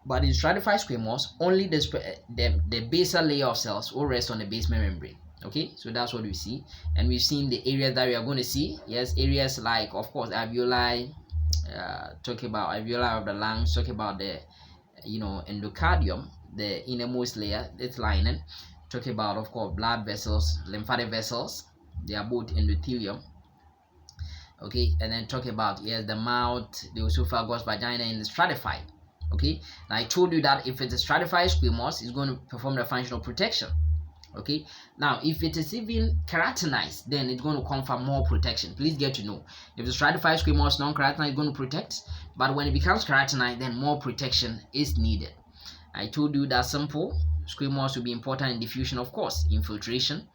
Speaker 1: But in stratified squamous, only the basal layer of cells will rest on the basement membrane. Okay, so that's what we see, and we've seen the areas that we are going to see. Yes, areas like, of course, alveoli, talk about alveoli of the lungs, talk about the endocardium, the innermost layer, its lining, talk about, of course, blood vessels, lymphatic vessels, they are both endothelium. Okay, and then talk about, yes, the mouth, the esophagus, vagina, and the stratified. Okay, and I told you that if it's a stratified squamous, it's going to perform the function of protection. Okay, now if it is even keratinized, then it's going to confer more protection. Please get to know, if the stratified squamous non-keratinized is going to protect, but when it becomes keratinized, then more protection is needed. I told you that simple squamous will be important in diffusion, of course, infiltration.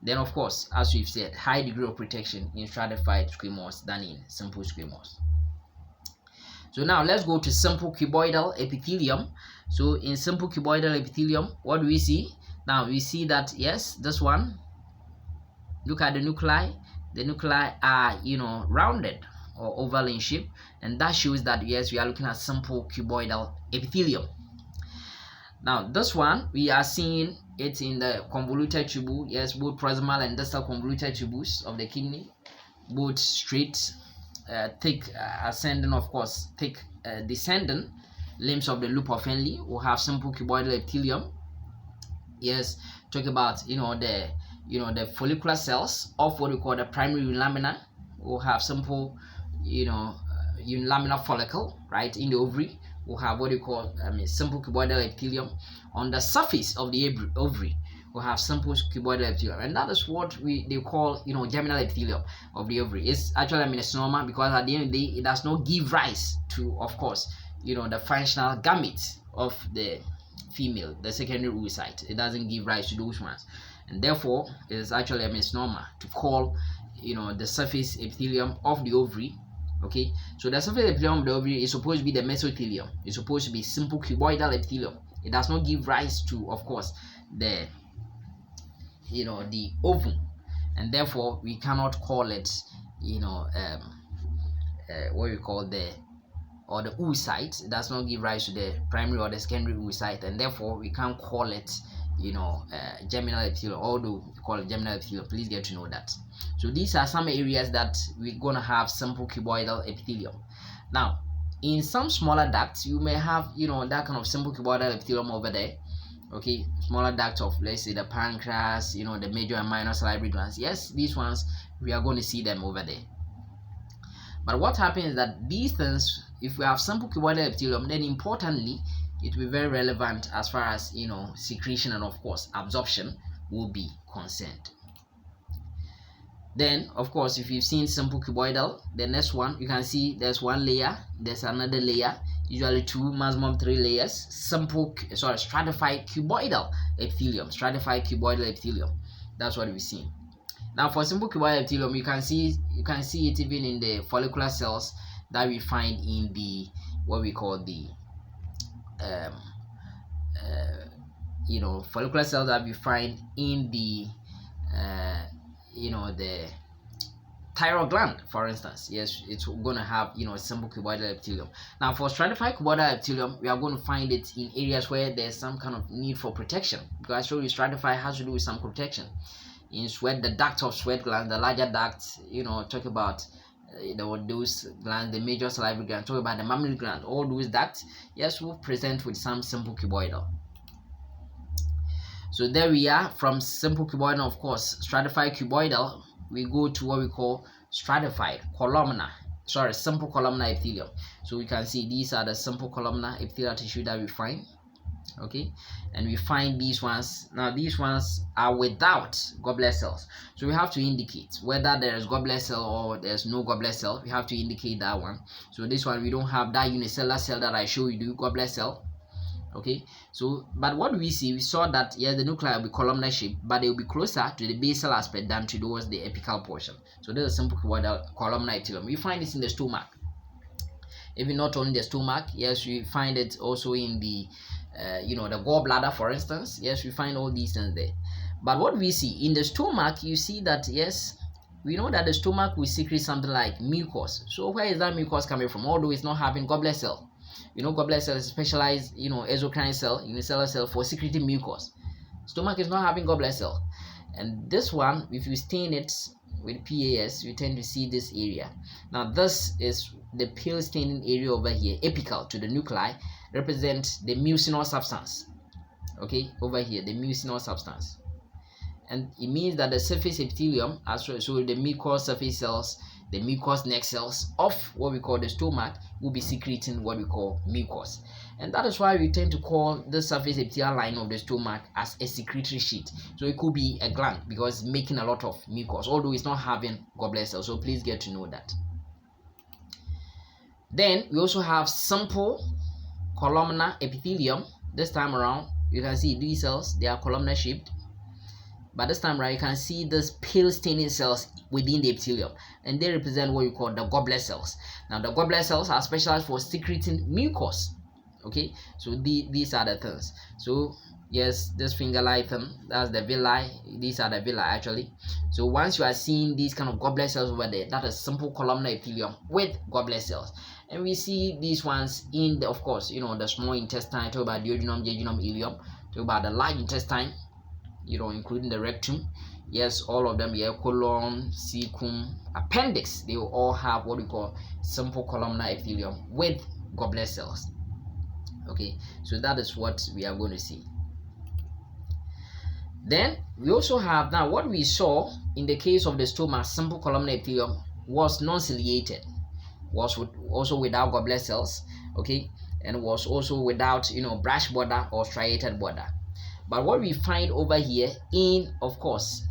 Speaker 1: Then, of course, as we've said, high degree of protection in stratified squamous than in simple squamous. So now let's go to simple cuboidal epithelium. So in simple cuboidal epithelium, what do we see? Now we see that, yes, this one, look at the nuclei. The nuclei are, rounded or oval in shape, and that shows that, yes, we are looking at simple cuboidal epithelium. Now this one, we are seeing it in the convoluted tubule, yes, both proximal and distal convoluted tubules of the kidney. both straight, thick ascending, of course, thick descending limbs of the loop of Henle. We'll have simple cuboidal epithelium. Yes, talk about the follicular cells of what we call the primary unilaminar. We'll have simple unilaminar follicle right in the ovary. We'll have what we call simple cuboidal epithelium. On the surface of the ovary, we'll have simple cuboidal epithelium, and that is what they call germinal epithelium of the ovary. It's actually a misnomer, because at the end of the day it does not give rise to, of course, the functional gametes of the female, the secondary oocyte. It doesn't give rise to those ones, and therefore it is actually a misnomer to call the surface epithelium of the ovary. Okay, so the surface epithelium of the ovary is supposed to be the mesothelium. It's supposed to be simple cuboidal epithelium. It does not give rise to, of course, the the ovum, and therefore we cannot call it what we call the oocyte. It does not give rise to the primary or the secondary oocyte, and therefore we can't call it germinal epithelium, although we call it germinal epithelium. Please get to know that. So these are some areas that we're gonna have simple cuboidal epithelium. Now, in some smaller ducts, you may have that kind of simple cuboidal epithelium over there. Okay, smaller ducts of, let's say, the pancreas, the major and minor salivary glands. Yes, these ones we are going to see them over there. But what happens is that these things, if we have simple cuboidal epithelium, then importantly, it will be very relevant as far as secretion and, of course, absorption will be concerned. Then, of course, if you've seen simple cuboidal, the next one, you can see there's one layer, there's another layer, usually 2, maximum 3 layers. Stratified cuboidal epithelium. Stratified cuboidal epithelium. That's what we've seen. Now, for simple cuboidal epithelium, you can see it even in the follicular cells that we find in the what we call the follicular cells that we find in the the thyroid gland, for instance. Yes, it's going to have simple cuboidal epithelium. Now, for stratified cuboidal epithelium, we are going to find it in areas where there's some kind of need for protection, because I showed you stratified has to do with some protection. In sweat, the duct of sweat glands, the larger ducts, talk about those glands, the major salivary gland, talk about the mammary gland, all those ducts, yes, will present with some simple cuboidal. So there we are. From simple cuboidal, of course, stratified cuboidal, we go to what we call stratified columnar. Simple columnar epithelium. So we can see these are the simple columnar epithelial tissue that we find. Okay, and we find these ones. Now these ones are without goblet cells, so we have to indicate whether there is goblet cell or there's no goblet cell. We have to indicate that one. So this one, we don't have that unicellular cell that I show you, the goblet cell. Okay, so but what we saw that yes, the nuclei will be columnar shaped, but they will be closer to the basal aspect than towards the apical portion. So this is a simple cuboidal columnar epithelium. We find this in the stomach. Even not only the stomach, yes, we find it also in the the gallbladder, for instance. Yes, we find all these things there. But what we see in the stomach, you see that yes, we know that the stomach will secrete something like mucus. So where is that mucus coming from? Although it's not having goblet cell. Goblet cell is a specialized, exocrine cell, unicellular cell for secreting mucus. Stomach is not having goblet cell. And this one, if you stain it with PAS, you tend to see this area. Now, this is the pale staining area over here, apical to the nuclei, represent the mucinous substance. Okay, over here, the mucinous substance. And it means that the surface epithelium, so the mucous surface cells, the mucous neck cells of what we call the stomach, will be secreting what we call mucus. And that is why we tend to call the surface epithelial line of the stomach as a secretory sheet. So it could be a gland because it's making a lot of mucus, although it's not having goblet cells. So please get to know that. Then we also have simple columnar epithelium. This time around, you can see these cells, they are columnar shaped. But this time around, you can see these pale staining cells within the epithelium, and they represent what you call the goblet cells. Now, the goblet cells are specialized for secreting mucus. Okay, so these are the things. So yes, this finger-like thing, that's the villi. These are the villi actually. So once you are seeing these kind of goblet cells over there, that is simple columnar epithelium with goblet cells. And we see these ones in the, of course, the small intestine. Talk about duodenum, jejunum, ileum. Talk about the large intestine, including the rectum. Yes, all of them, yeah, colon, cecum, appendix, they will all have what we call simple columnar epithelium with goblet cells. Okay, so that is what we are going to see. Then we also have, now what we saw in the case of the stomach, simple columnar epithelium was non-ciliated, was also without goblet cells, okay, and was also without, brush border or striated border. But what we find over here in, of course,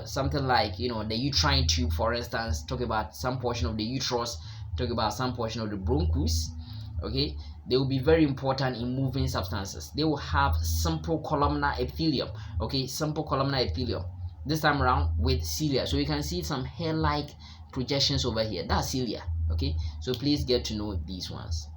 Speaker 1: something like, the uterine tube, for instance, talk about some portion of the uterus, talk about some portion of the bronchus, okay, they will be very important in moving substances. They will have simple columnar epithelium, okay, simple columnar epithelium, this time around with cilia. So you can see some hair-like projections over here, that's cilia, okay. So please get to know these ones.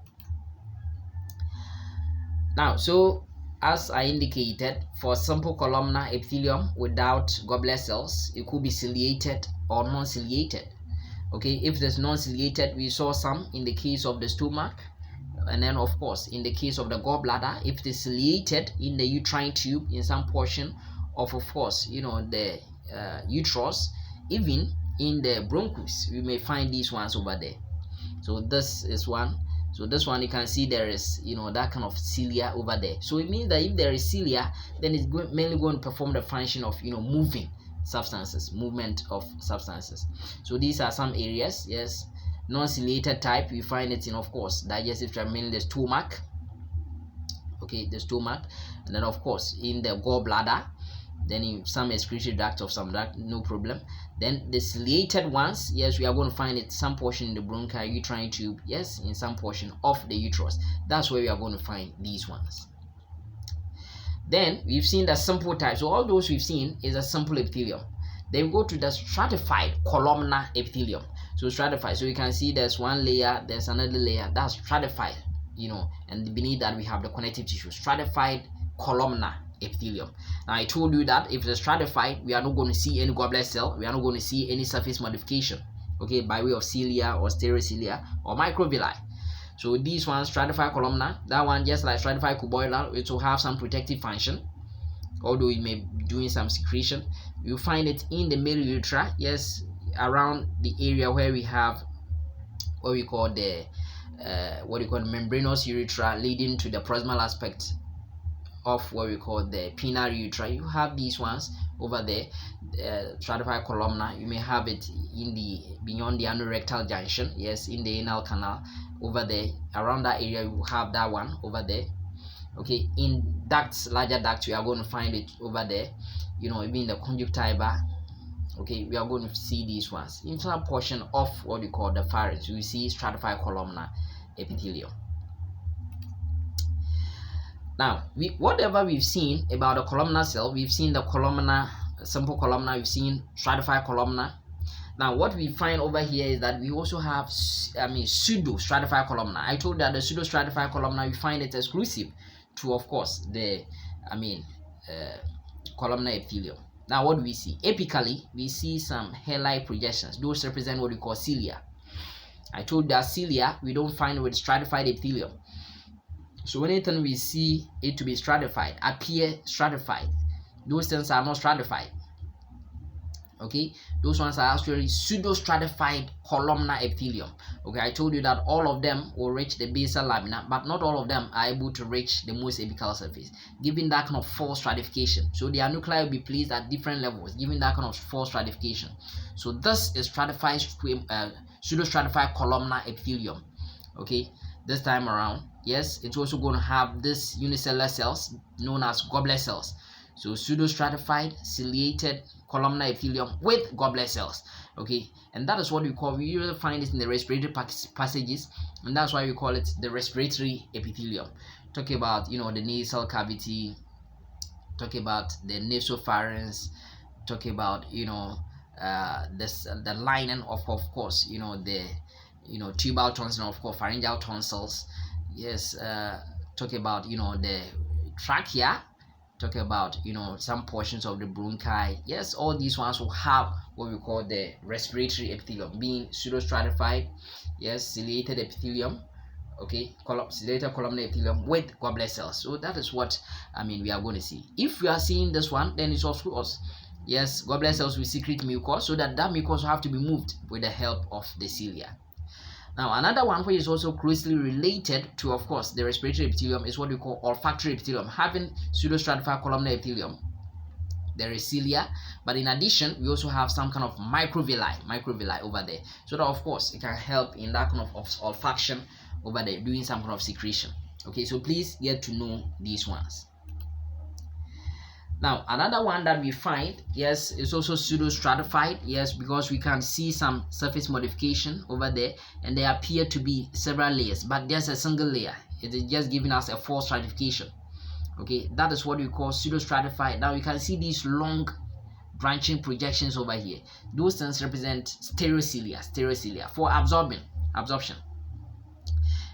Speaker 1: Now, so as I indicated, for simple columnar epithelium without goblet cells, it could be ciliated or non-ciliated. Okay, if there's non-ciliated, we saw some in the case of the stomach, and then of course in the case of the gallbladder, if it is ciliated in the uterine tube, in some portion of course, the uterus, even in the bronchus, we may find these ones over there. So this is one. So this one, you can see there is, that kind of cilia over there. So it means that if there is cilia, then it's mainly going to perform the function of, moving substances, movement of substances. So these are some areas. Yes, non-ciliated type, you find it in, of course, digestive tract, mainly the stomach. Okay, the stomach, and then of course in the gallbladder, then in some excretory duct of some duct, no problem. Then the ciliated ones, yes, we are going to find it some portion in the bronchi, uterine tube, yes, in some portion of the uterus. That's where we are going to find these ones. Then we've seen the simple type. So all those we've seen is a simple epithelium. Then we go to the stratified columnar epithelium. So stratified, so you can see there's one layer, there's another layer, that's stratified, and beneath that we have the connective tissue. Stratified columnar epithelium. Now I told you that if it's stratified, we are not going to see any goblet cell, we are not going to see any surface modification, okay, by way of cilia or stereocilia or microvilli. So these ones, stratified columnar, that one, just like stratified cuboidal, it will have some protective function, although it may be doing some secretion. You find it in the male urethra, yes, around the area where we have what we call the membranous urethra leading to the proximal aspect of what we call the penile urethra. You have these ones over there, stratified columnar. You may have it in the beyond the anorectal junction, yes, in the anal canal over there, around that area. You have that one over there. Okay, in ducts, larger ducts, we are going to find it over there, even in the conjunctiva. Okay, we are going to see these ones in some portion of what we call the pharynx. We see stratified columnar epithelium. Now, whatever we've seen about the columnar cell, we've seen the columnar, simple columnar, we've seen stratified columnar. Now, what we find over here is that we also have, pseudo-stratified columnar. I told that the pseudo-stratified columnar, we find it exclusive to, of course, the, columnar epithelium. Now, what do we see? Apically, we see some hair-like projections. Those represent what we call cilia. I told that cilia, we don't find with stratified epithelium. So anything we see it to be stratified, appear stratified, those things are not stratified. Okay, those ones are actually pseudo-stratified columnar epithelium. Okay, I told you that all of them will reach the basal lamina, but not all of them are able to reach the most apical surface, giving that kind of false stratification. So their nuclei will be placed at different levels, giving that kind of false stratification. So this is stratified, pseudo-stratified columnar epithelium. Okay, this time around, yes, it's also going to have this unicellular cells known as goblet cells. So pseudo-stratified ciliated columnar epithelium with goblet cells. Okay, and that is what we usually find it in the respiratory passages, and that's why we call it the respiratory epithelium. Talk about the nasal cavity, talk about the nasopharynx, talk about the lining of course the tubal tonsil, of course pharyngeal tonsils. Yes, talk about the trachea, talk about some portions of the bronchi. Yes, all these ones will have what we call the respiratory epithelium, being pseudo-stratified, yes, ciliated epithelium, okay, ciliated columnar epithelium with goblet cells. So that is what we are going to see. If we are seeing this one, then it's of course yes, goblet cells will secrete mucus, so that mucus will have to be moved with the help of the cilia. Now, another one which is also closely related to, of course, the respiratory epithelium is what we call olfactory epithelium. Having pseudostratified columnar epithelium, there is cilia, but in addition, we also have some kind of microvilli over there, so that of course it can help in that kind of olfaction over there, doing some kind of secretion. Okay, so please get to know these ones. Now, another one that we find, yes, is also pseudostratified, yes, because we can see some surface modification over there, and there appear to be several layers, but there's a single layer. It is just giving us a false stratification. Okay, that is what we call pseudostratified. Now you can see these long branching projections over here. Those things represent stereocilia for absorption.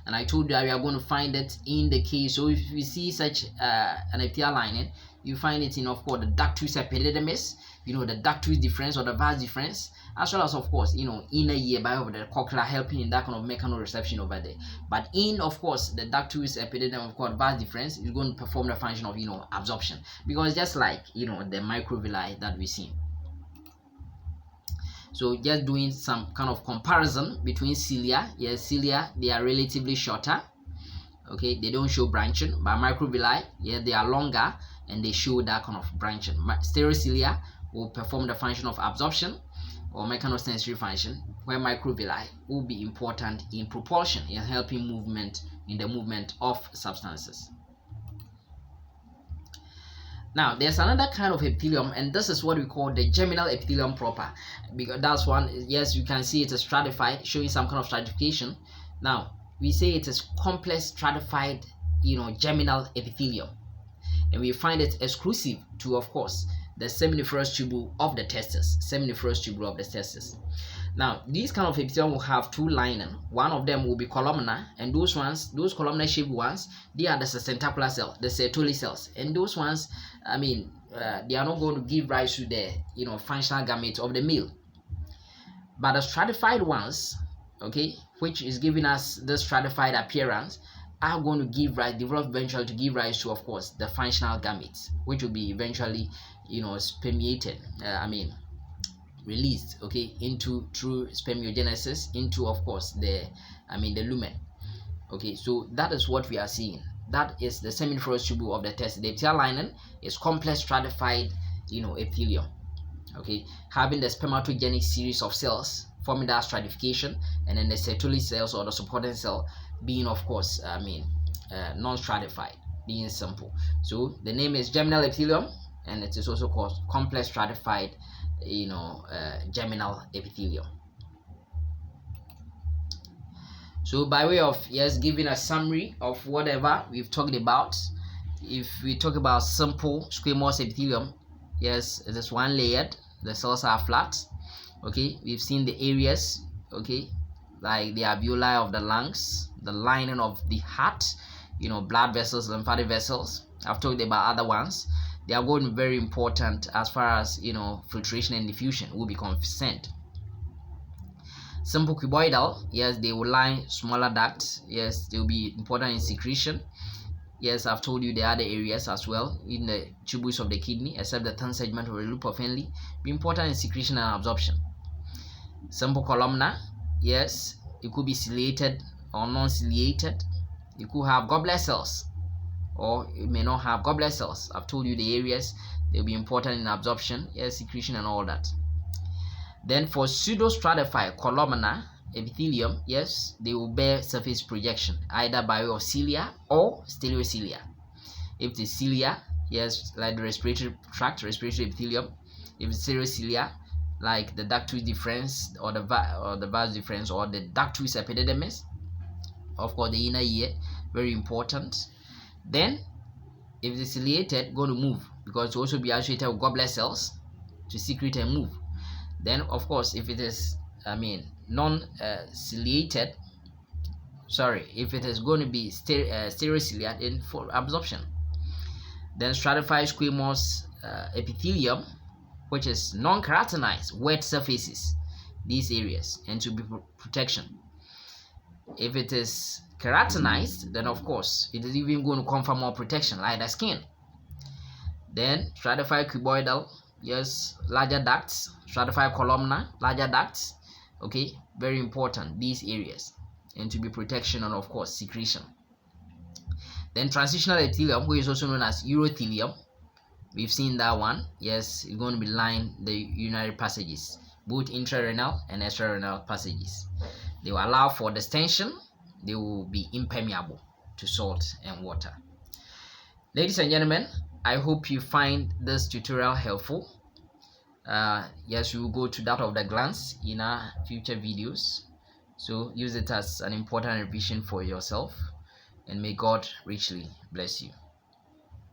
Speaker 1: And I told you that we are going to find it in the case. So if you see such an epithelial lining, you find it in, of course, the ductus epididymis, the ductus deferens or the vas deferens, as well as, of course, inner ear by of the cochlear, helping in that kind of mechanoreception over there. But in, of course, the ductus epididymis, of course, vas deferens is going to perform the function of, absorption, because just like, the microvilli that we see. So just doing some kind of comparison between cilia. Yes, cilia, they are relatively shorter. Okay, they don't show branching, but microvilli, yeah, they are longer and they show that kind of branching. Stereocilia will perform the function of absorption or mechanosensory function, where microvilli will be important in propulsion, in helping movement, in the movement of substances. Now, there's another kind of epithelium, and this is what we call the geminal epithelium proper, because that's one. Yes, you can see it is stratified, showing some kind of stratification. Now, we say it is complex stratified, geminal epithelium, and we find it exclusive to, of course, the seminiferous tubule of the testis. Now, these kind of epithelium will have two lining. One of them will be columnar, and those columnar shaped ones, they are the sustentacular cells, the Sertoli cells, and those ones, they are not going to give rise to the functional gamete of the male. But the stratified ones, okay, which is giving us the stratified appearance, are going to develop eventually to give rise to, of course, the functional gametes, which will be eventually, spermiated. Released, okay, into through spermiogenesis into, of course, the lumen. Okay, so that is what we are seeing. That is the seminiferous tubule of the testis. The epithelial lining is complex stratified, epithelium. Okay, having the spermatogenic series of cells forming that stratification, and then the Sertoli cells or the supporting cell being, of course, non-stratified, being simple. So the name is geminal epithelium, and it is also called complex stratified, geminal epithelium. So by way of giving a summary of whatever we've talked about, if we talk about simple squamous epithelium, yes, it is one layered, the cells are flat. Okay, we've seen the areas, okay, like the alveoli of the lungs, the lining of the heart, blood vessels, lymphatic vessels. I've talked about other ones. They are going to be very important as far as filtration and diffusion will be concerned. Simple cuboidal, yes, they will line smaller ducts. Yes, they will be important in secretion. Yes, I've told you the other areas as well in the tubules of the kidney, except the thin segment of the loop of Henle, be important in secretion and absorption. Simple columnar, yes, it could be ciliated or non-ciliated. You could have goblet cells, or it may not have goblet cells. I've told you the areas, they'll be important in absorption, yes, secretion and all that. Then for pseudostratified columnar epithelium, yes, they will bear surface projection either by way of cilia or stereocilia. If the cilia, yes, like the respiratory tract, respiratory epithelium. If it's stereocilia, like the ductus deferens or the vas deferens or the ductus epididymis, of course the inner ear, very important. Then if it's ciliated, going to move, because it will also be associated with goblet cells to secrete and move. Then of course if it is non-ciliated, if it is going to be stereocilia, then for absorption. Then stratified squamous epithelium, which is non-keratinized, wet surfaces, these areas, and to be protection. If it is keratinized, then of course it is even going to confer more protection, like the skin. Then stratified cuboidal, yes, larger ducts, stratified columnar, larger ducts. Okay, very important, these areas, and to be protection and of course secretion. Then transitional epithelium, which is also known as urothelium, we've seen that one. Yes, it's going to be line the urinary passages, both intrarenal and extrarenal passages. They will allow for distension. They will be impermeable to salt and water. Ladies and gentlemen, I hope you find this tutorial helpful. Yes, we will go to that of the glands in our future videos, so use it as an important revision for yourself, and may God richly bless you.